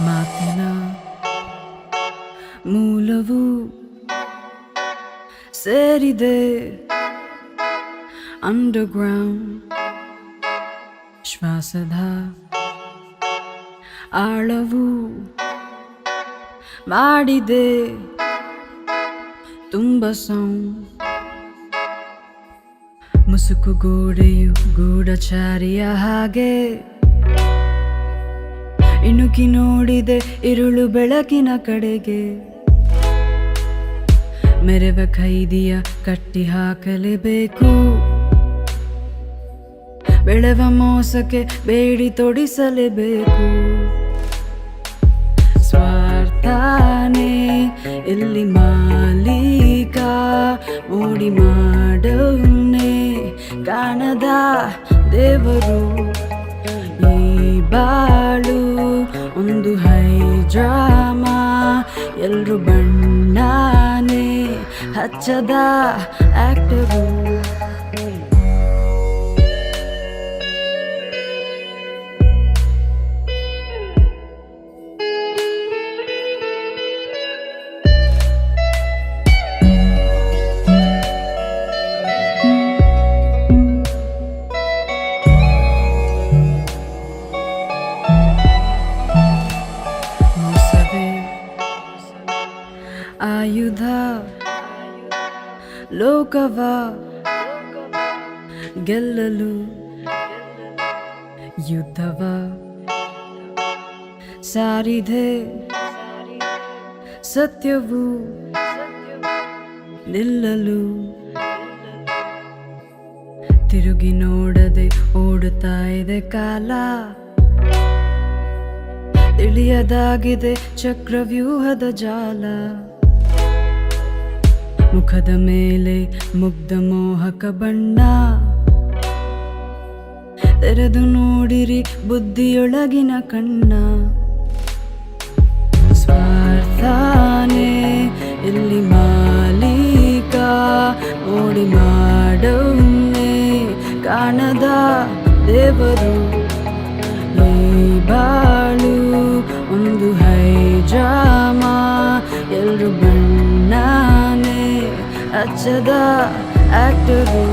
ಮಾತಿನ ಮೂಲವು ಸೇರಿದೆ ಅಂಡರ್ಗ್ರೌಂಡ್ ಶ್ವಾಸದ ಆಳವು ಮಾಡಿದೆ ತುಂಬ ಸೌಂಡ್ ಮುಸುಕು ಗೋಡೆಯು ಗೂಢಚಾರಿಯ ಹಾಗೆ ಇಣುಕಿ ನೋಡಿದೆ ಇರುಳು ಬೆಳಕಿನ ಕಡೆಗೆ ಮೆರವ ಖೈದಿಯ ಕಟ್ಟಿ ಹಾಕಲೇಬೇಕು ಬೆಳೆವ ಮೋಸಕ್ಕೆ ಬೇಡಿ ತೊಡಿಸಲೇಬೇಕು ಸ್ವಾರ್ಥಾನೇ ಇಲ್ಲಿ ಮಾಲೀಕ ಮೋಡಿ ಮಾಡವನ್ನೇ ಕಾಣದ ದೇವರು ಈ ಬಾಳು ಒಂದು ಹೈ ಡ್ರಾಮಾ ಎಲ್ರು ಬಣ್ಣಾನೇ ಹಚ್ಚದ ಆಕ್ಟರು ಆಯುಧ ಲೋಕವ ಗೆಲ್ಲಲು ಯುದ್ಧವ ಸಾರಿದೆ ಸತ್ಯವು ನಿಲ್ಲಲು ತಿರುಗಿ ನೋಡದೆ ಓಡುತ್ತಾ ಇದೆ ಕಾಲ ತಿಳಿಯದಾಗಿದೆ ಚಕ್ರವ್ಯೂಹದ ಜಾಲ ಮುಖದ ಮೇಲೆ ಮುಗ್ಧ ಮೋಹಕ ಬಣ್ಣ ತೆರೆದು ನೋಡಿರಿ ಬುದ್ಧಿಯೊಳಗಿನ ಕಣ್ಣ ಸ್ವಾರ್ಥಾನೇ ಇಲ್ಲಿ ಮಾಲೀಕ ಓಡಿ ಮಾಡವನ್ನೇ ಕಾಣದ ದೇವರು ಈ ಬಾಳು ಒಂದು ಹೈ ಡ್ರಾಮಾ ಎಲ್ರು ಬಣ್ಣಾನೇ ಹಚ್ಚದ ಆಕ್ಟರು